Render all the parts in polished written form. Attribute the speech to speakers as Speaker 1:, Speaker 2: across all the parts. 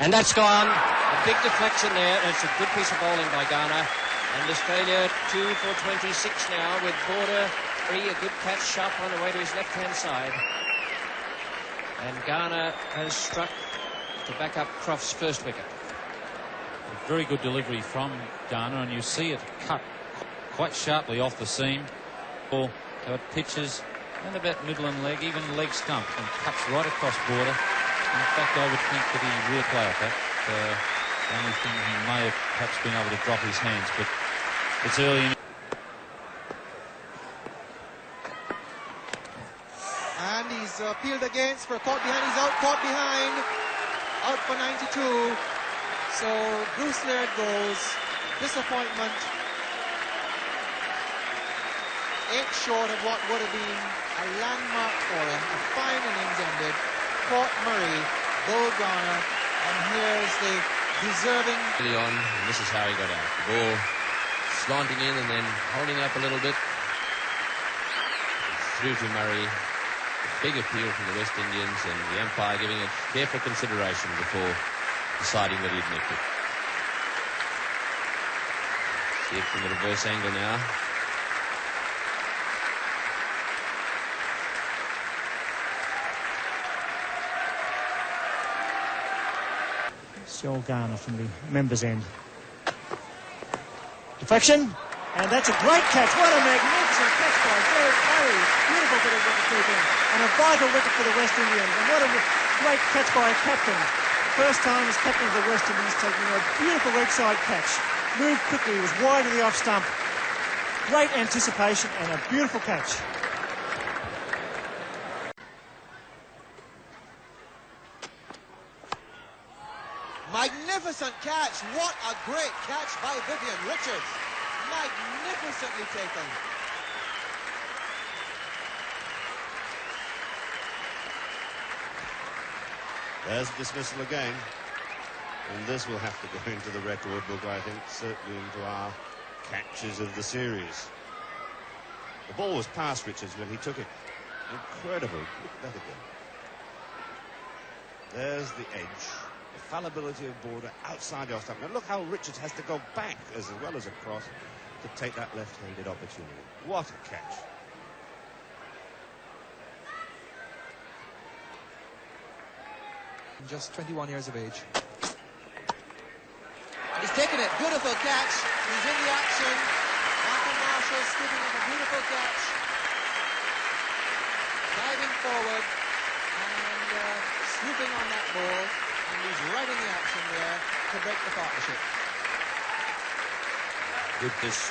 Speaker 1: And that's gone. A big deflection there. It's a good piece of bowling by Garner. And Australia 2 for 26 now with Border free. A good catch, sharp on the way to his left-hand side. And Garner has struck to back up Croft's first wicket.
Speaker 2: A very good delivery from Garner, and you see it cut quite sharply off the seam. Ball it pitches and about middle and leg, even leg stump, and cuts right across Border. In fact, I would think that he will play off that. The only thing he may have perhaps been able to drop his hands, but it's early in.
Speaker 3: And he's peeled against for caught behind. He's out, caught behind. Out for 92. So Bruce Laird goes. Disappointment. 8 short of what would have been a landmark for him. A fine innings ended. Port Murray, Bull Garner, and here's the deserving.
Speaker 1: Early on, and this is how he got out. The ball slanting in and then holding up a little bit. Through to Murray. Big appeal from the West Indians, and the umpire giving it careful consideration before deciding that he'd nicked it. See it from the reverse angle now.
Speaker 4: Joel Garner from the members' end. Deflection, and that's a great catch. What a magnificent catch by Derek Murray. Beautiful bit of wicket keeping, and a vital wicket for the West Indians. And what a great catch by a captain. First time as captain of the West Indies, taking a beautiful leg side catch. Moved quickly, was wide of the off stump. Great anticipation and a beautiful catch.
Speaker 3: Magnificent catch. What a great catch by Vivian Richards. Magnificently taken.
Speaker 5: There's dismissal again. And this will have to go into the record book, I think, certainly into our catches of the series. The ball was past Richards when he took it. Incredible. Look at that again. There's the edge. The fallibility of Border outside the off-stump. Now look how Richards has to go back as well as across to take that left-handed opportunity. What a catch.
Speaker 3: Just 21 years of age. He's taken it. Beautiful catch. He's in the action. Malcolm Marshall scooping up a beautiful catch. Diving forward and swooping on that ball. And he's right in the action there to break the partnership.
Speaker 6: Good dish.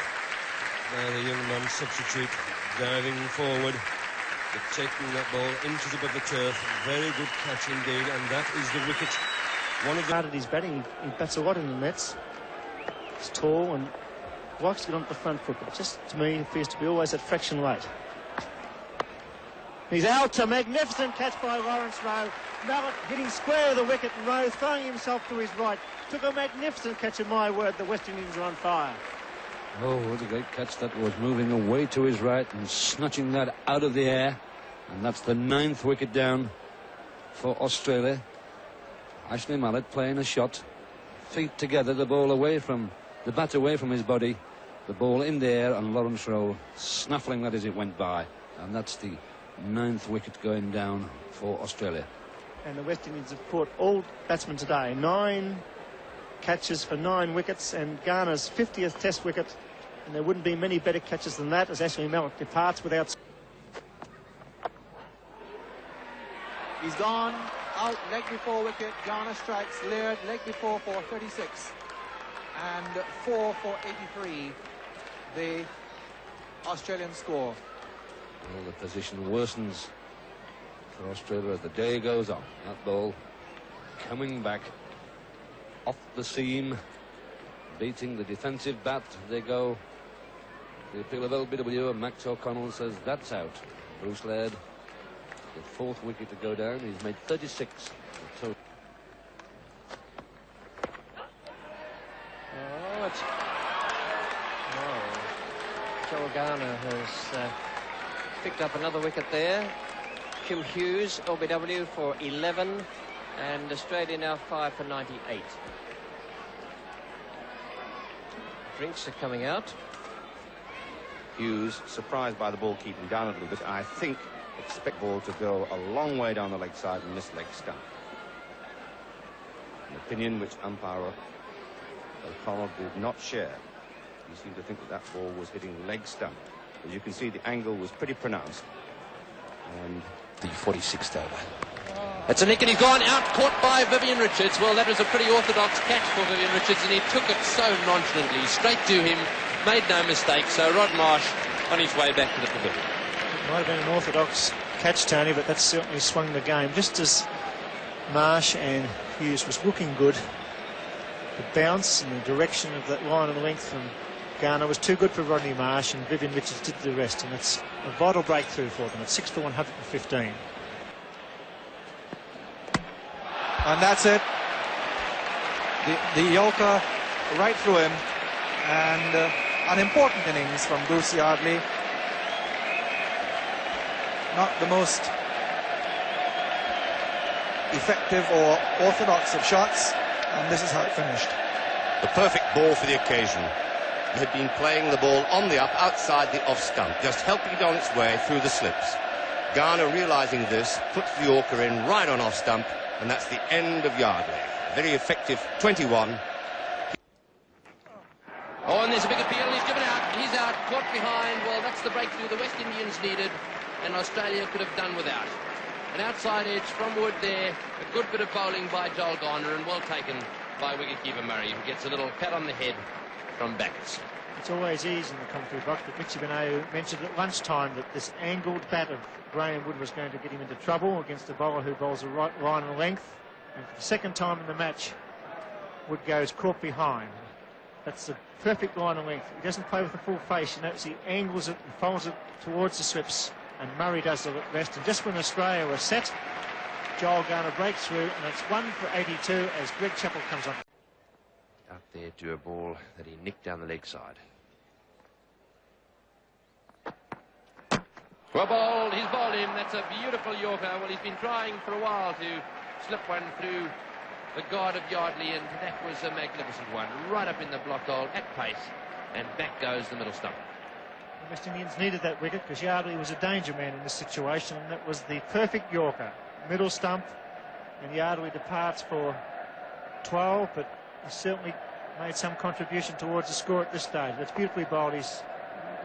Speaker 6: Now the young man substitute diving forward, but taking that ball inches above the turf. Very good catch indeed, and that is the wicket. One of the...
Speaker 4: At his batting, he bats a lot in the nets. He's tall and likes to get onto the front foot, but just to me, it appears to be always that fraction late. He's out. A magnificent catch by Lawrence Rowe. Mallet hitting square of the wicket, and Rowe throwing himself to his right. Took a magnificent catch, in my word. The West Indians are on fire.
Speaker 7: Oh, what a great catch that was, moving away to his right and snatching that out of the air. And that's the 9th wicket down for Australia. Ashley Mallet playing a shot. Feet together, the ball away from, the bat away from his body. The ball in the air, and Lawrence Rowe snuffling that as it went by. And that's the 9th wicket going down for Australia.
Speaker 4: And the West Indians have caught all batsmen today. 9 catches for 9 wickets, and Garner's 50th Test wicket. And there wouldn't be many better catches than that as Ashley Mallet departs without...
Speaker 3: He's gone out, leg before wicket. Garner strikes. Laird, leg before for 36. And 4 for 83. The Australian score.
Speaker 7: Well, the position worsens for Australia as the day goes on. That ball coming back off the seam, beating the defensive bat. They go. The appeal of LBW, and Max O'Connell says that's out. Bruce Laird, the 4th wicket to go down. He's made 36. So
Speaker 1: Joel Garner has picked up another wicket there. Kim Hughes, LBW, for 11. And Australia now 5 for 98. Drinks are coming out.
Speaker 8: Hughes, surprised by the ball keeping down a little bit, I think expect ball to go a long way down the leg side and miss leg stump. An opinion which umpire O'Connell did not share. He seemed to think that that ball was hitting leg stump. As you can see, the angle was pretty pronounced. And
Speaker 9: the 46th over.
Speaker 10: It's a nick and he's gone out, caught by Vivian Richards. Well, that was a pretty orthodox catch for Vivian Richards, and he took it so nonchalantly, straight to him, made no mistake. So Rod Marsh on his way back to the pavilion.
Speaker 4: It might have been an orthodox catch, Tony, but that certainly swung the game. Just as Marsh and Hughes was looking good, the bounce and the direction of that line and length from Garner was too good for Rodney Marsh, and Vivian Richards did the rest, and it's a vital breakthrough for them. It's 6 for 115.
Speaker 3: And that's it. The Yorker right through him, and an important innings from Bruce Yardley. Not the most effective or orthodox of shots, and this is how it finished.
Speaker 5: The perfect ball for the occasion. He had been playing the ball on the up outside the off stump, just helping it on its way through the slips. Garner, realising this, puts the Yorker in right on off stump, and that's the end of Yardley. Very effective 21.
Speaker 10: Oh, and there's a big appeal. He's given out. He's out, caught behind. Well, that's the breakthrough the West Indians needed, and Australia could have done without. An outside edge from Wood there. A good bit of bowling by Joel Garner, and well taken by wicketkeeper Murray, who gets a little pat on the head from Backus.
Speaker 4: It's always easy in the commentary box, but Mitchie Benayu mentioned at lunchtime that this angled bat of Graham Wood was going to get him into trouble against a bowler who bowls a right line and length. And for the second time in the match, Wood goes caught behind. That's the perfect line and length. He doesn't play with the full face. You notice he angles it and folds it towards the slips, and Murray does the rest. And just when Australia was set, Joel Garner breaks through, and it's 1 for 82 as Greg Chappell comes on.
Speaker 9: Out there to a ball that he nicked down the leg side.
Speaker 10: Well bowled, he's bowled him. That's a beautiful Yorker. Well, he's been trying for a while to slip one through the guard of Yardley, and that was a magnificent one. Right up in the block hole at pace, and back goes the middle stump.
Speaker 4: The West Indians needed that wicket because Yardley was a danger man in this situation, and that was the perfect Yorker. Middle stump, and Yardley departs for 12, but he certainly made some contribution towards the score at this stage. That's beautifully bowled. He's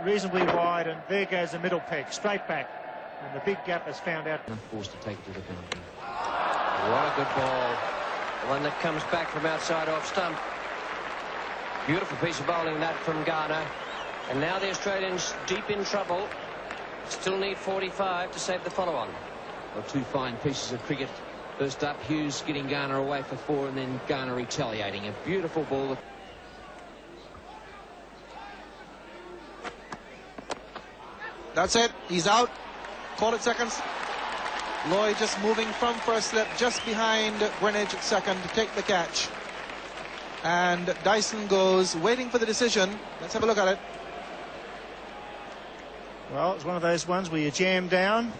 Speaker 4: reasonably wide, and there goes the middle peg, straight back. And the big gap has found out.
Speaker 9: Forced to take it to the boundary.
Speaker 1: What a good ball. The one that comes back from outside off stump. Beautiful piece of bowling that from Garner. And now the Australians deep in trouble. Still need 45 to save the follow-on.
Speaker 9: Well, two fine pieces of cricket. First up, Hughes getting Garner away for 4, and then Garner retaliating. A beautiful ball.
Speaker 3: That's it. He's out. Call it seconds. Lloyd just moving from first slip, just behind Greenwich at second to take the catch. And Dyson goes, waiting for the decision. Let's have a look at it.
Speaker 4: Well, it's one of those ones where you jam down.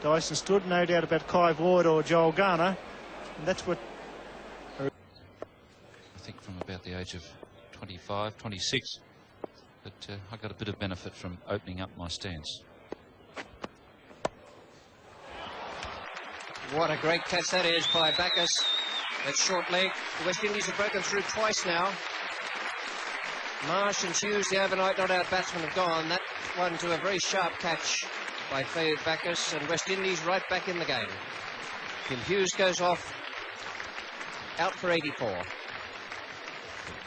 Speaker 4: Dyson stood, no doubt about Kai Ward or Joel Garner. And that's what...
Speaker 2: I think from about the age of 25, 26. But I got a bit of benefit from opening up my stance.
Speaker 1: What a great catch that is by Backus. That short leg. The West Indies have broken through twice now. Marsh and Hughes, the overnight not out batsmen, have gone. That one to a very sharp catch by Fayed Backus, and West Indies right back in the game. Tim Hughes goes off, out for 84.
Speaker 2: A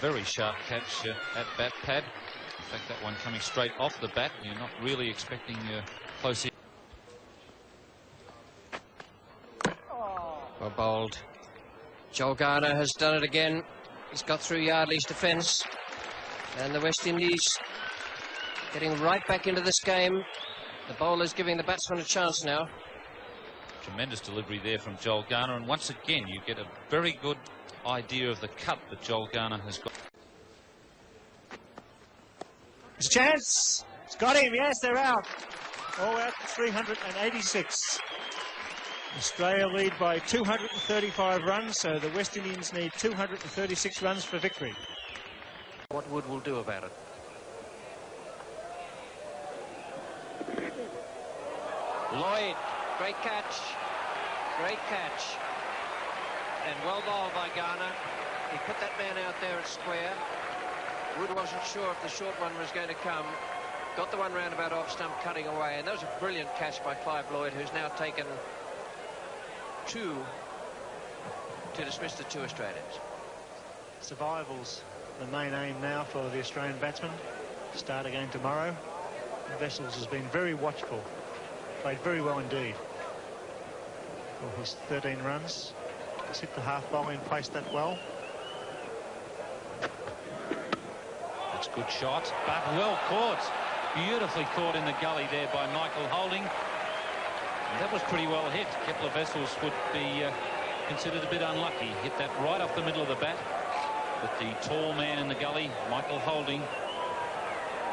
Speaker 2: very sharp catch at bat pad. In fact, that one coming straight off the bat. You're not really expecting close in.
Speaker 1: Well bowled. Joel Garner has done it again. He's got through Yardley's defence. And the West Indies getting right back into this game. The bowler's giving the batsman a chance now.
Speaker 2: Tremendous delivery there from Joel Garner. And once again, you get a very good idea of the cut that Joel Garner has got.
Speaker 4: It's a chance. It's got him. Yes, they're out. All out 386. Australia lead by 235 runs, so the West Indians need 236 runs for victory.
Speaker 2: What Wood will do about it.
Speaker 1: Lloyd, great catch. Great catch. And well bowled by Garner. He put that man out there at square. Wood wasn't sure if the short one was going to come. Got the one round about off stump, cutting away. And that was a brilliant catch by Clive Lloyd, who's now taken 2 to dismiss the 2 Australians.
Speaker 4: Survival's the main aim now for the Australian batsmen. Start again tomorrow. Vessels has been very watchful. Played very well indeed. For his 13 runs. He's hit the half volley and placed that well.
Speaker 2: That's a good shot, but well caught. Beautifully caught in the gully there by Michael Holding. And that was pretty well hit. Kepler Vessels would be considered a bit unlucky. Hit that right off the middle of the bat. But the tall man in the gully, Michael Holding,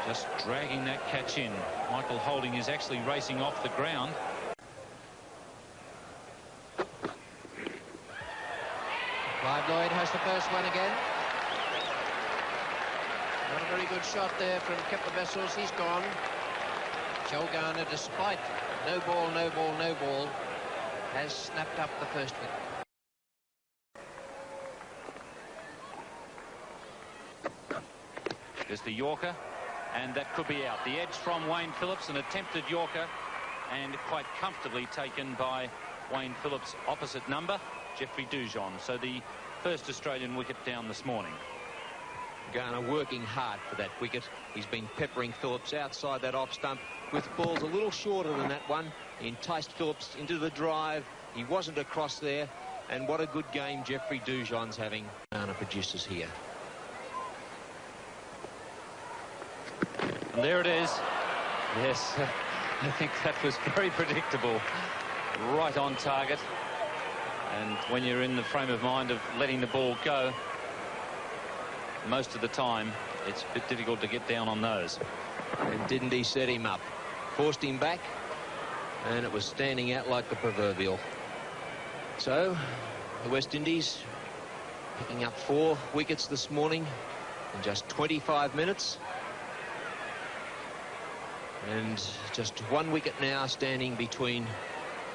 Speaker 2: just dragging that catch in. Michael Holding is actually racing off the ground.
Speaker 1: Clive Lloyd has the first one again. Not a very good shot there from Kepler Vessels. He's gone. Joe Garner, despite no ball, no ball, no ball, has snapped up the first wicket.
Speaker 2: There's the Yorker, and that could be out. The edge from Wayne Phillips, an attempted Yorker, and quite comfortably taken by Wayne Phillips' opposite number, Jeffrey Dujon. So the first Australian wicket down this morning.
Speaker 9: Garner working hard for that wicket. He's been peppering Phillips outside that off stump with balls a little shorter than that one. He enticed Phillips into the drive. He wasn't across there. And what a good game Jeffrey Dujon's having. Garner produces here.
Speaker 2: And there it is. Yes, I think that was very predictable. Right on target. And when you're in the frame of mind of letting the ball go, most of the time it's a bit difficult to get down on those.
Speaker 9: And didn't he set him up? Forced him back, and it was standing out like the proverbial. So the West Indies picking up 4 wickets this morning in just 25 minutes. And just 1 wicket now standing between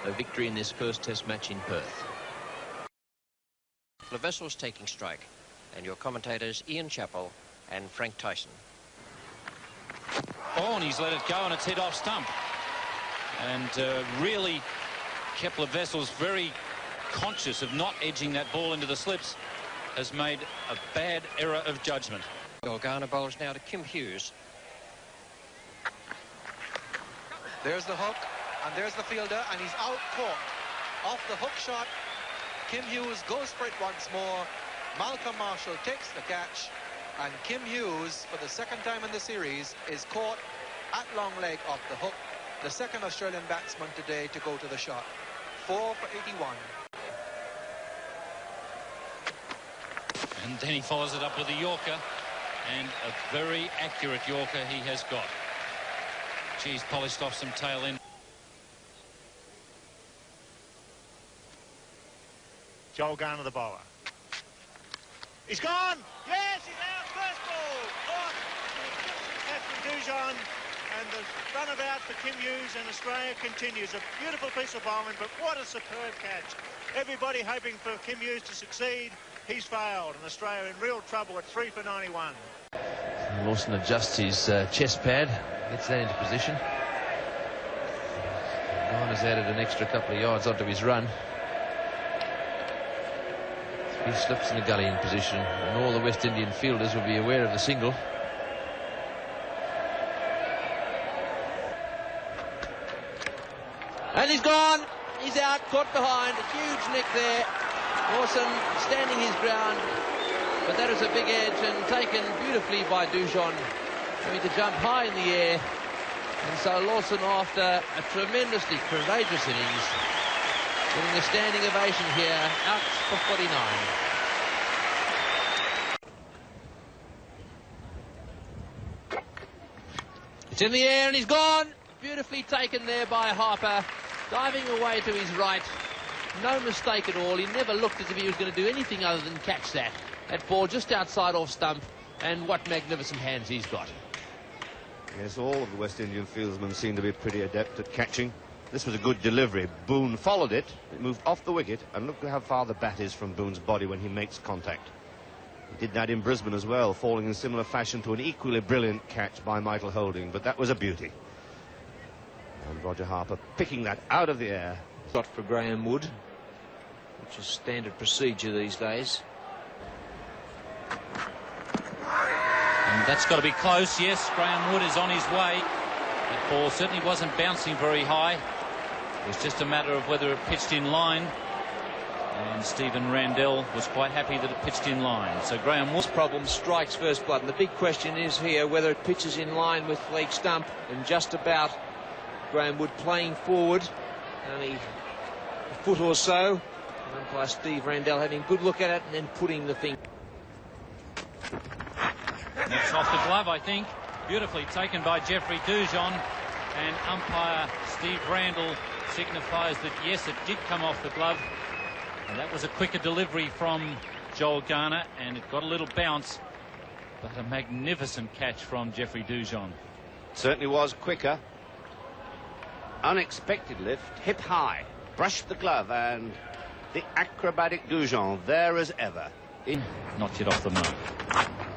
Speaker 9: a victory in this first Test match in Perth.
Speaker 1: The Vessel's taking strike, and your commentators Ian Chappell and Frank Tyson.
Speaker 2: Oh, and he's let it go, and it's hit off stump. And really, Kepler Vessels, very conscious of not edging that ball into the slips, has made a bad error of judgment.
Speaker 1: Garner bowls now to Kim Hughes.
Speaker 3: There's the hook, and there's the fielder, and he's out caught. Off the hook shot, Kim Hughes goes for it once more. Malcolm Marshall takes the catch, and Kim Hughes, for the second time in the series, is caught at long leg off the hook. The second Australian batsman today to go to the shot. 4 for 81.
Speaker 2: And then he follows it up with a Yorker, and a very accurate Yorker he has got. Geez, polished off some tail end.
Speaker 4: Joel Garner, the bowler. He's gone! Yes, he's out! First ball! Off! Catch from Dujon, and the runabout for Kim Hughes, and Australia continues. A beautiful piece of bowling, but what a superb catch. Everybody hoping for Kim Hughes to succeed. He's failed, and Australia in real trouble at 3 for 91.
Speaker 9: Lawson adjusts his chest pad, gets that into position. Garner's added an extra couple of yards onto his run. He slips in the gully in position, and all the West Indian fielders will be aware of the single. And he's gone. He's out, caught behind. A huge nick there. Lawson standing his ground, but that is a big edge and taken beautifully by Dujon, having to jump high in the air. And so Lawson, after a tremendously courageous innings, getting a standing ovation here, out for 49. It's in the air and he's gone. Beautifully taken there by Harper, diving away to his right. No mistake at all. He never looked as if he was going to do anything other than catch that ball just outside off stump, and what magnificent hands he's got.
Speaker 5: Yes, all of the West Indian fieldsmen seem to be pretty adept at catching. This was a good delivery. Boone followed it. It moved off the wicket, and look at how far the bat is from Boone's body when he makes contact. He did that in Brisbane as well, falling in similar fashion to an equally brilliant catch by Michael Holding, but that was a beauty. And Roger Harper picking that out of the air.
Speaker 11: Shot for Graham Wood, which is standard procedure these days.
Speaker 2: And that's got to be close. Yes, Graham Wood is on his way. That ball certainly wasn't bouncing very high. It was just a matter of whether it pitched in line. And Stephen Randell was quite happy that it pitched in line. So Graham Wood's
Speaker 11: problem strikes first blood. And the big question is here whether it pitches in line with leg stump, and just about Graham Wood playing forward, only a foot or so. And umpire Steve Randell having a good look at it and then putting the thing.
Speaker 2: That's off the glove, I think. Beautifully taken by Jeffrey Dujon, and umpire Steve Randall signifies that yes, it did come off the glove, and that was a quicker delivery from Joel Garner, and it got a little bounce, but a magnificent catch from Jeffrey Dujon.
Speaker 8: Certainly was quicker. Unexpected lift, hip high, brushed the glove, and the acrobatic Dujon there as ever.
Speaker 2: Not yet off the mark.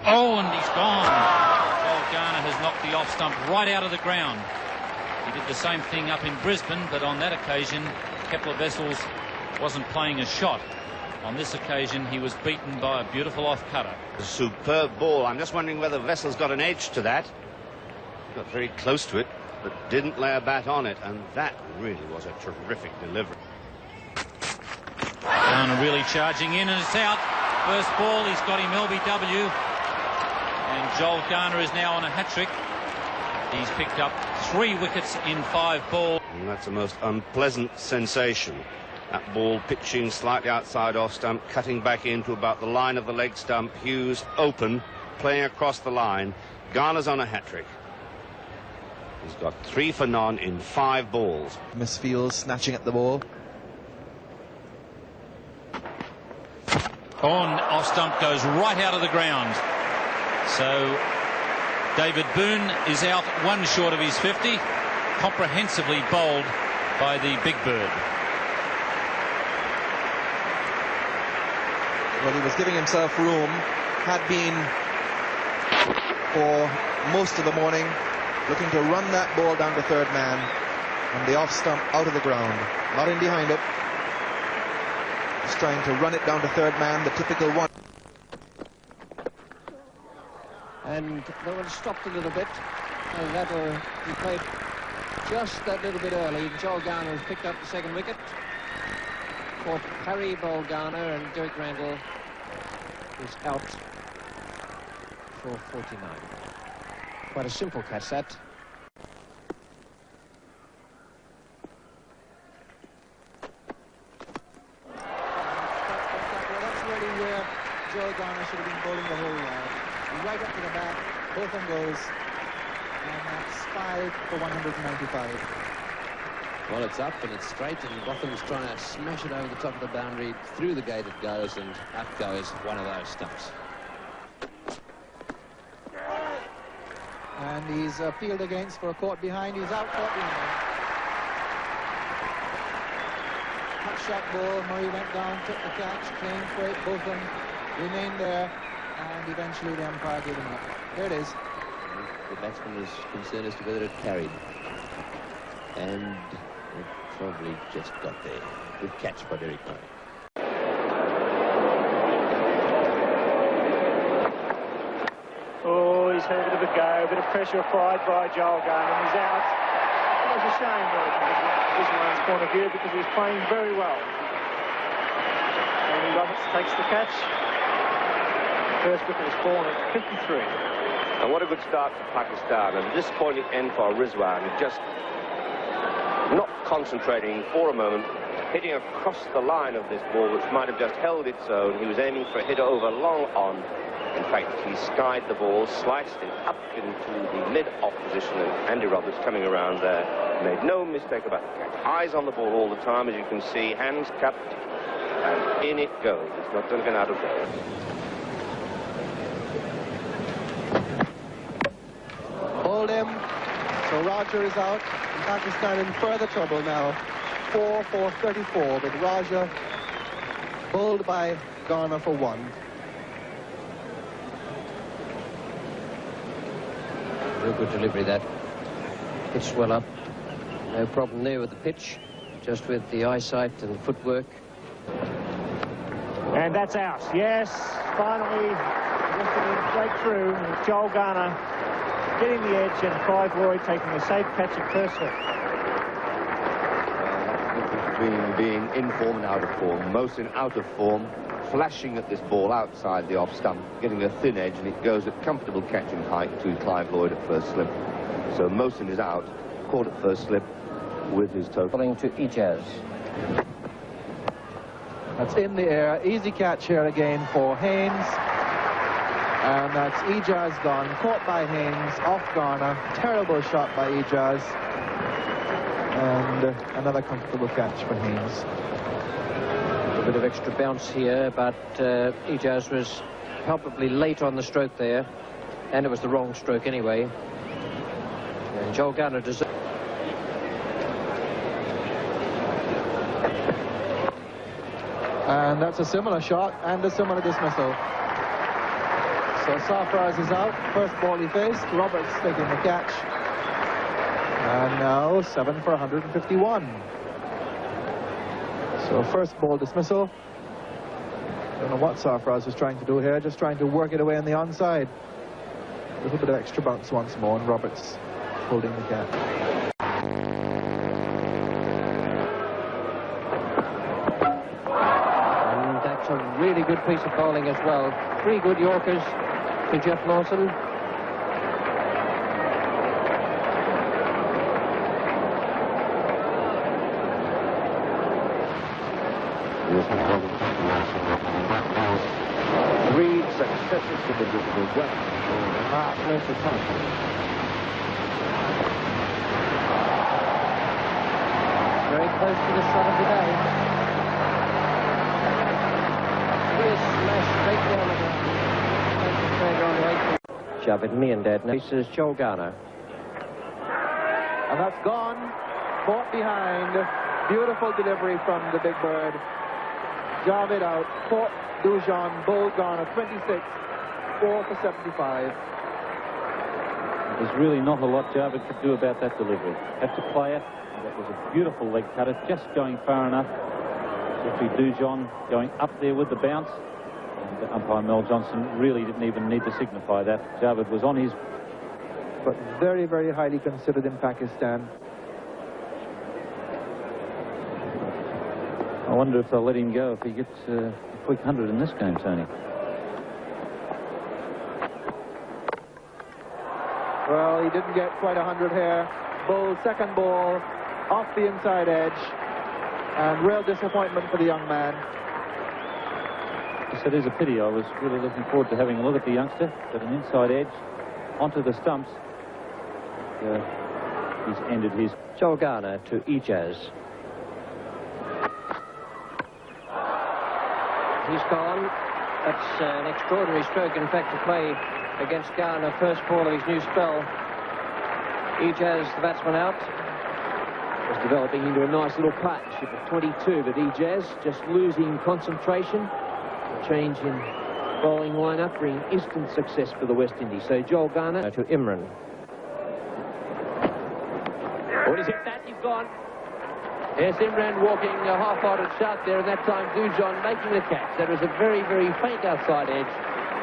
Speaker 2: Oh, and he's gone. Joel Garner has knocked the off stump right out of the ground. He did the same thing up in Brisbane, but on that occasion, Kepler Wessels wasn't playing a shot. On this occasion, he was beaten by a beautiful off-cutter.
Speaker 8: A superb ball. I'm just wondering whether Wessels got an edge to that. Got very close to it, but didn't lay a bat on it, and that really was a terrific delivery.
Speaker 2: Garner really charging in, and it's out. First ball, he's got him LBW. And Joel Garner is now on a hat-trick. He's picked up 3 wickets in 5 balls.
Speaker 8: And that's a most unpleasant sensation. That ball pitching slightly outside off stump, cutting back into about the line of the leg stump. Hughes open, playing across the line. Garner's on a hat-trick. He's got 3 for none in 5 balls.
Speaker 3: Miss Fields snatching at the ball.
Speaker 2: On off stump goes right out of the ground. So David Boone is out 1 short of his 50. Comprehensively bowled by the big bird.
Speaker 3: Well, he was giving himself room, had been for most of the morning, looking to run that ball down to third man, and the off stump out of the ground, not in behind it. He's trying to run it down to third man, the typical one.
Speaker 1: And they were stopped a little bit, and that'll be played just that little bit early. Joel Garner has picked up the second wicket. For Harry bowled Garner, and Derek Randall is out for 49. Quite a simple catch, that.
Speaker 3: That's really where Joel Garner should have been bowling the whole yard. Right up to the bat, both on goes, and that's 5 for 195.
Speaker 9: Well, it's up and it's straight, and Botham's trying to smash it over the top of the boundary. Through the gate it goes, and up goes one of those stumps.
Speaker 3: And he's appealed against for a caught behind. He's out caught behind. Hot shot ball. Murray went down, took the catch, claimed for it. Botham remained there, and eventually the umpire gave him up. There it is.
Speaker 9: The batsman was concerned as to whether it carried, and it probably just got there. Good catch by Derek Murray.
Speaker 12: Oh, he's had a bit of a go, a bit of pressure applied by Joel Garner. He's out. It was a shame, really, from Ismail's point of view, because he was playing very well. And Roberts takes the catch. First wicket is born at 53.
Speaker 8: And what a good start for Pakistan. And disappointing end for Rizwan. Just not concentrating for a moment, hitting across the line of this ball, which might have just held its own. He was aiming for a hit over long on.
Speaker 13: In fact, he skied the ball, sliced it up into the mid-off position, and Andy Roberts coming around there made no mistake about the catch. Eyes on the ball all the time, as you can see, hands cupped, and in it goes. It's not going to get out of goal.
Speaker 3: Hold him. So Roger is out. Pakistan in further trouble now. 4 for 34 with Raja bowled by Garner for 1.
Speaker 14: Real good delivery, that. Pitched well up. No problem there with the pitch, just with the eyesight and footwork.
Speaker 12: And that's out. Yes, finally, breakthrough with Joel Garner getting the edge and Clive Lloyd taking a safe catch at first slip.
Speaker 15: Between being in form and out of form. Mosin out of form, flashing at this ball outside the off stump, getting a thin edge, and it goes at comfortable catching height to Clive Lloyd at first slip. So Mosin is out, caught at first slip with his toe.
Speaker 14: Falling to Ijaz.
Speaker 3: That's in the air. Easy catch here again for Haynes. And that's Ijaz gone. Caught by Haynes, off Garner. Terrible shot by Ijaz. And another comfortable catch for Haynes.
Speaker 14: A bit of extra bounce here, but Ijaz was palpably late on the stroke there. And it was the wrong stroke anyway. And Joel Garner deserved.
Speaker 3: And that's a similar shot and a similar dismissal. So Sarfraz is out. First ball he faced. Roberts taking the catch. And now 7 for 151. So first ball dismissal. Don't know what Sarfraz was trying to do here. Just trying to work it away on the onside. A little bit of extra bounce once more, and Roberts holding the catch.
Speaker 14: A really good piece of bowling as well. 3 good Yorkers to Jeff Lawson.
Speaker 15: Reed successes to the well. Marvelous attack.
Speaker 14: Very close to the shot of the day. Javid Meandad. This is Joel Garner.
Speaker 3: And that's gone. Caught behind. Beautiful delivery from the big bird. Javid out. Caught Dujon. Bull Garner. 26. 4 for 75.
Speaker 2: There's really not a lot Javid could do about that delivery. Had to play it. That was a beautiful leg cutter, just going far enough. Jeffrey Dujon going up there with the bounce. And umpire Mel Johnson really didn't even need to signify that. Javid was on his...
Speaker 3: But very, very highly considered in Pakistan.
Speaker 2: I wonder if they'll let him go if he gets a quick 100 in this game, Tony.
Speaker 3: Well, he didn't get quite 100 here. Bull, second ball, off the inside edge. And real disappointment for the young man.
Speaker 2: It is a pity. I was really looking forward to having a look at the youngster, but an inside edge onto the stumps. He's ended his...
Speaker 14: Joel Garner to Ijaz. He's gone. That's an extraordinary stroke, in fact, to play against Garner. First ball of his new spell. Ijaz, the batsman, out. Was developing into a nice little partnership of 22, but Ijaz just losing concentration. A change in bowling lineup bringing instant success for the West Indies. So Joel Garner to Imran. Oh, he's hit that, he's gone. Yes, Imran walking a half-hearted shot there, and that time Dujon making the catch. That was a very, very faint outside edge.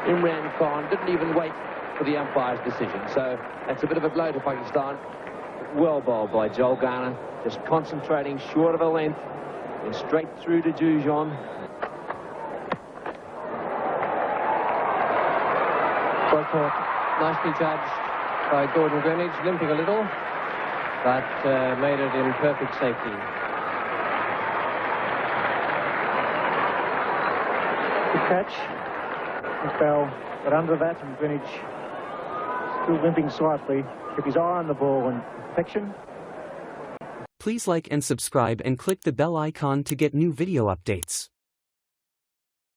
Speaker 14: Imran Khan didn't even wait for the umpire's decision. So that's a bit of a blow to Pakistan. Well bowled by Joel Garner, just concentrating short of a length and straight through to Dujon. Well caught, nicely judged by Gordon Greenwich, limping a little, but made it in perfect safety.
Speaker 12: Good catch. Bell, but under that, and Greenwich still limping slightly. Keep his eye on the ball and perfection.
Speaker 16: Please like and subscribe and click the bell icon to get new video updates.